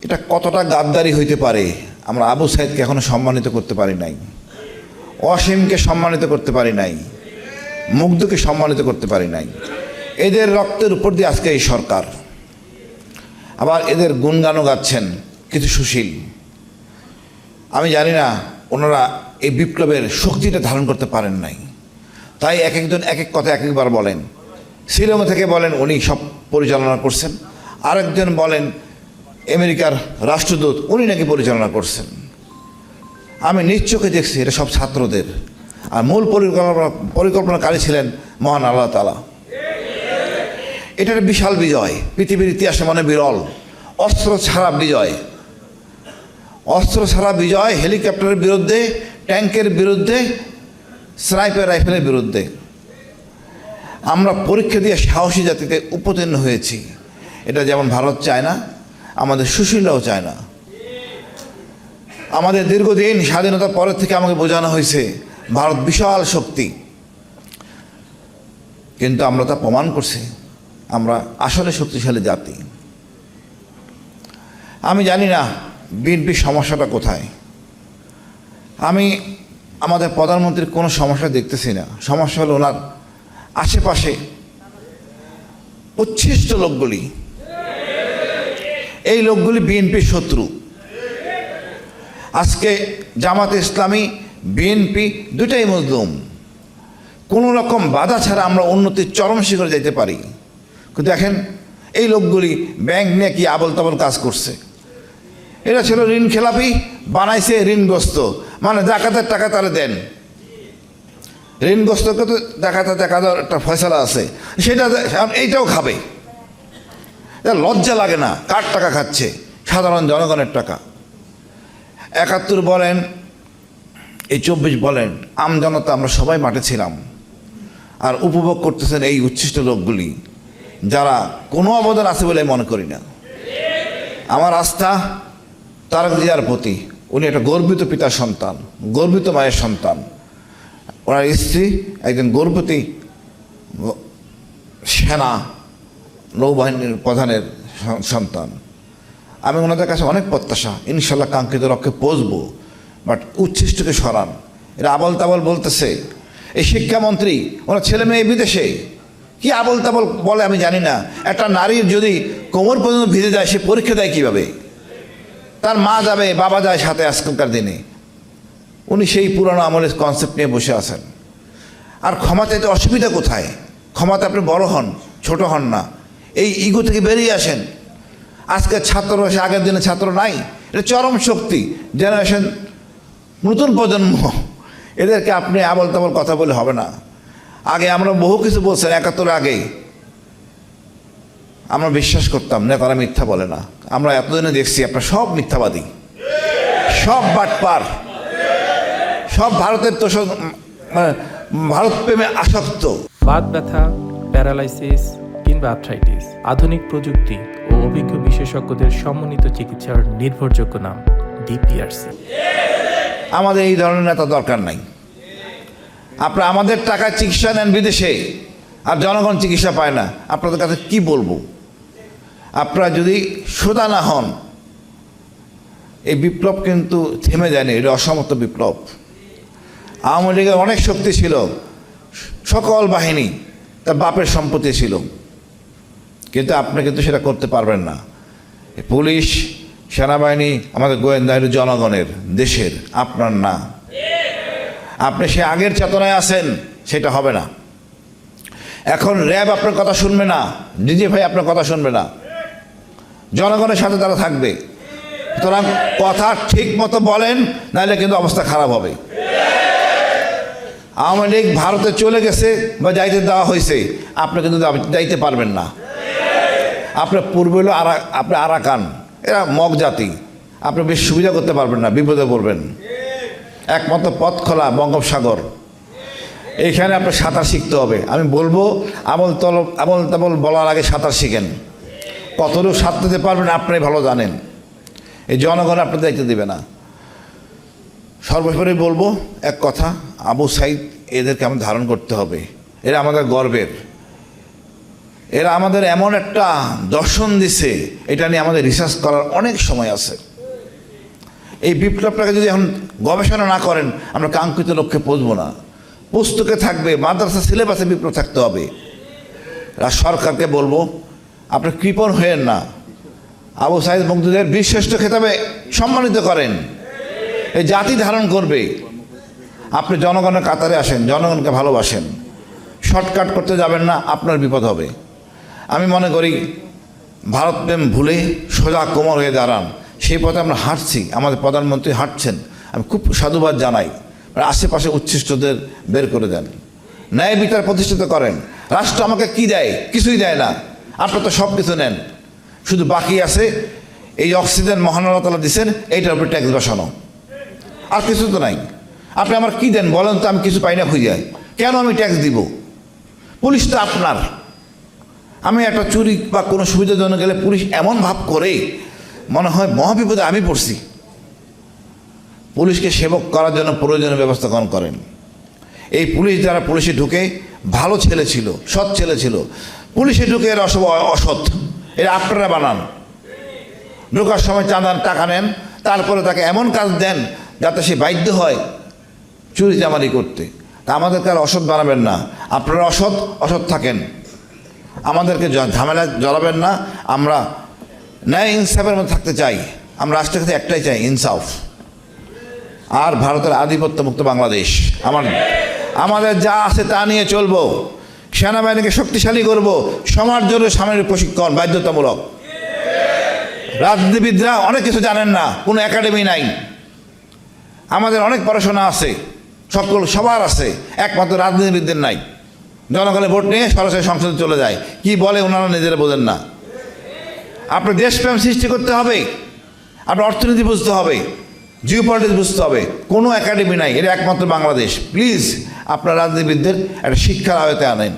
এটা কতটা গাদ্দারি হইতে পারে আমরা আবু সাইদকে এখনো সম্মানিত করতে পারি নাই, অসীমকে সম্মানিত করতে পারি নাই, মুগ্ধকে সম্মানিত করতে পারি নাই। এদের রক্তের উপর দিয়ে আজকে এই সরকার, আবার এদের গুণগানও গাচ্ছেন কিছু সুশীল। আমি জানি না ওনারা এই বিপ্লবের শক্তিটা ধারণ করতে পারেন নাই, তাই এক একজন এক এক কথা এক একবার বলেন। শ্রীলঙ্কা থেকে বলেন উনি সব পরিচালনা করছেন, আরেকজন বলেন আমেরিকার রাষ্ট্রদূত উনি নাকি পরিচালনা করছেন। আমি নিজ চোখে দেখছি এটা সব ছাত্রদের, আর মূল পরিকল্পনাকারী ছিলেন মহান আল্লাহ তাআলা। এটা একটা বিশাল বিজয়, পৃথিবীর ইতিহাসে মনে বিরল। অস্ত্র ছাড়া বিজয়, অস্ত্র ছাড়া বিজয়, হেলিকপ্টারের বিরুদ্ধে, ট্যাঙ্কের বিরুদ্ধে, স্নাইপার রাইফেলের বিরুদ্ধে। আমরা পরীক্ষা দিয়ে সাহসী জাতিতে উপতীর্ণ হয়েছি। এটা যেমন ভারত চায় না, আমাদের সুশীলরাও চায় না। আমাদের দীর্ঘদিন স্বাধীনতার পরের থেকে আমাকে বোঝানো হয়েছে ভারত বিশাল শক্তি, কিন্তু আমরা তা প্রমাণ করছি আমরা আসলে শক্তিশালী জাতি। আমি জানি না বিএনপির সমস্যাটা কোথায়। আমি আমাদের প্রধানমন্ত্রীর কোনো সমস্যা দেখতেছি না। সমস্যা হলো ওনার আশেপাশে উচ্ছিষ্ট লোকগুলি, এই লোকগুলি বিএনপির শত্রু। আজকে জামাতে ইসলামী, বিএনপি দুটাই মজলুম। কোনো রকম বাধা ছাড়া আমরা উন্নতির চরম শিখরে যেতে পারি, কিন্তু দেখেন এই লোকগুলি ব্যাংক নিয়ে কি আবল তাবল কাজ করছে। এটা ছিল ঋণ খেলাপি, বানাইছে ঋণগ্রস্ত, মানে জাকাতের টাকা তারা দেন, ঋণগ্রস্তকে তো জাকাতের টাকা দেওয়ার একটা ফয়সালা আছে, সেটা এইটাও খাবে। এটা লজ্জা লাগে না? কার টাকা খাচ্ছে? সাধারণ জনগণের টাকা। ৭১ বলেন, এই ২৪ বলেন, আমজনতা আমরা সবাই মাঠে ছিলাম, আর উপভোগ করতেছেন এই উচ্ছিষ্ট লোকগুলি, যারা কোনো অবদান আছে বলে মনে করি না। আমার আস্থা তারেক জিয়ার প্রতি। উনি একটা গর্বিত পিতার সন্তান, গর্বিত মায়ের সন্তান। ওনার স্ত্রী একজন গর্ভবতী সেনা নৌবাহিনীর প্রধানের সন্তান। আমি ওনাদের কাছে অনেক প্রত্যাশা, ইনশাল্লাহ কাঙ্ক্ষিত লক্ষ্যে পৌঁছবো। বাট উচ্ছিষ্টকে সরান। এরা আবল তাবল বলতেছে। এই শিক্ষামন্ত্রী, ওনার ছেলে মেয়ে বিদেশে, কি আবল তাবল বলে আমি জানি না। একটা নারীর যদি কোমর পর্যন্ত ভিজে যায়, সে পরীক্ষা দেয় কীভাবে? তার মা যাবে, বাবা যায় সাথে আজকালকার দিনে। উনি সেই পুরানো আমলের কনসেপ্ট নিয়ে বসে আছেন। আর ক্ষমা চাইতে অসুবিধা কোথায়? ক্ষমাতে আপনি বড় হন, ছোট হন না। এই ইগো থেকে বেরিয়ে আসেন। আজকে ছাত্র এসে আগের দিনে ছাত্র নাই, এটা চরম শক্তি। জেনারেশন, নতুন প্রজন্ম, এদেরকে আপনি আবল তাবল কথা বলে হবে না। আগে আমরা বহু কিছু বলছেন, ৭১ আগেই আমরা বিশ্বাস করতাম নেতারা মিথ্যা বলে না। আমরা এতদিনে দেখছি আপনার সব মিথ্যাবাদী, সব বাটপার, সব ভারতের তো ভারত প্রেমে আসক্ত। বাত ব্যথা, প্যারালাইসিস কিংবা আর্থ্রাইটিস, আধুনিক প্রযুক্তি ও অভিজ্ঞ বিশেষজ্ঞদের সমন্বিত চিকিৎসার নির্ভরযোগ্য নাম ডিপিআরসি। আমাদের এই ধরনের নেতা দরকার নাই। আপনারা আমাদের টাকায় চিকিৎসা নেন বিদেশে, আর জনগণ চিকিৎসা পায় না। আপনাদের কাছে কি বলবো? আপনারা যদি সোজা না হন, এই বিপ্লব কিন্তু থেমে যায়নি। এটা অসমর্থ বিপ্লব। আওয়ামী লীগের অনেক শক্তি ছিল, সকল বাহিনী তার বাপের সম্পত্তি ছিল, কিন্তু আপনি কিন্তু সেটা করতে পারবেন না। পুলিশ, সেনাবাহিনী, আমাদের গোয়েন্দা, এটা জনগণের, দেশের, আপনার না। আপনি সে আগের চেতনায় আছেন, সেটা হবে না। এখন র্যাব আপনার কথা শুনবে না, ডিজিএফআই আপনার কথা শুনবে না, জনগণের সাথে তারা থাকবে। সুতরাং কথা ঠিক মতো বলেন, নাহলে কিন্তু অবস্থা খারাপ হবে। আওয়ামী লীগ ভারতে চলে গেছে বা যাইতে দেওয়া হয়েছে, আপনি কিন্তু যাইতে পারবেন না। আপনার পূর্বে হলো আপনি আরাকান, এরা মগ জাতি, আপনি বেশ সুবিধা করতে পারবেন না, বিপদে পড়বেন। একমাত্র পথ খোলা বঙ্গোপসাগর, এইখানে আপনার সাঁতার শিখতে হবে। আমি বলবো আমল তাবল বলার আগে সাঁতার শিখেন। কতটুকু সাঁতরাতে পারবেন আপনি ভালো জানেন। এই জনগণ আপনার দায়িত্ব দেবে না। সর্বোপরি বলবো এক কথা, আবু সাইদ এদেরকে আমাদের ধারণ করতে হবে। এরা আমাদের গর্বের। এরা আমাদের এমন একটা দর্শন দিছে, এটা নিয়ে আমাদের রিসার্চ করার অনেক সময় আছে। এই বিপ্লবটাকে যদি এখন গবেষণা না করেন, আমরা কাঙ্ক্ষিত লক্ষ্যে পৌঁছবো না। পুস্তকে থাকবে, মাদ্রাসা সিলেবাসে বিপ্লব থাকতে হবে। সরকারকে বলবো, আপনি কৃপণ হয়েন না, আবু সাঈদ মুগ্ধদের বীরশ্রেষ্ঠ খেতাবে সম্মানিত করেন। এই জাতি ধারণ করবে। আপনি জনগণের কাতারে আসেন, জনগণকে ভালোবাসেন, শর্টকাট করতে যাবেন না, আপনার বিপদ হবে। আমি মনে করি ভারত প্রেম ভুলে সোজা কোমর হয়ে দাঁড়ান, সেই পথে আমরা হাঁটছি, আমাদের প্রধানমন্ত্রী হাঁটছেন। আমি খুব সাধুবাদ জানাই। আশেপাশে উচ্ছিষ্টদের বের করে দেন, ন্যায় বিচার প্রতিষ্ঠিত করেন। রাষ্ট্র আমাকে কি দেয়? কিছুই দেয় না। আপনার তো সব কিছু নেন, শুধু বাকি আছে এই অক্সিজেন মহান আল্লাহ তাআলা দিচ্ছেন, এইটার উপর ট্যাক্স বসানো, আর কিছু তো নাই। আপনি আমার কি দেন বলেন তো? আমি কিছু পাই না খুঁজে। কেন আমি ট্যাক্স দিব? পুলিশ তো আপনার। আমি একটা চুরি বা কোনো সুবিধাজনক গেলে পুলিশ এমন ভাব করে মনে হয় মহাবিপদে আমি পড়ছি। পুলিশকে সেবক করার জন্য প্রয়োজনীয় ব্যবস্থা গ্রহণ করেন। এই পুলিশ যারা পুলিশে ঢুকে ভালো ছেলে ছিল, সৎ ছেলে ছিল, পুলিশে ঢুকে এরা সব অসৎ। এরা আপনারা বানান। ঢোকার সময় চাঁদান টাকা নেন, তারপরে তাকে এমন কাজ দেন যাতে সে বাধ্য হয় চুরি চামারি করতে। তা আমাদেরকে আর অসৎ বানাবেন না। আপনারা অসৎ থাকেন, আমাদেরকে ঝামেলায় জড়াবেন না। আমরা ন্যায় ইনসাফের মধ্যে থাকতে চাই। আমরা রাষ্ট্রের কাছে একটাই চাই, ইনসাফ আর ভারতের আধিপত্য মুক্ত বাংলাদেশ। আমাদের যা আছে তা নিয়ে চলবো। সেনাবাহিনীকে শক্তিশালী করব, সমাজ জুড়ে সামরিক প্রশিক্ষণ বাধ্যতামূলক। রাজনীতিবিদরা অনেক কিছু জানেন না, কোনো একাডেমি নাই। আমাদের অনেক পড়াশোনা আছে, সবার আছে, একমাত্র রাজনীতিবিদদের নাই। জনগণের ভোট নিয়ে সরাসরি সংসদে চলে যায়, কি বলে ওনারা নিজেরা বোঝেন না। আপনার দেশপ্রেম সৃষ্টি করতে হবে, আপনার অর্থনীতি বুঝতে হবে, জিও পলিটিক্স বুঝতে হবে। কোনো একাডেমি নাই, এটা একমাত্র বাংলাদেশ। প্লিজ আপনার রাজনীতিবিদদের একটা শিক্ষার আয়তায় আনেন।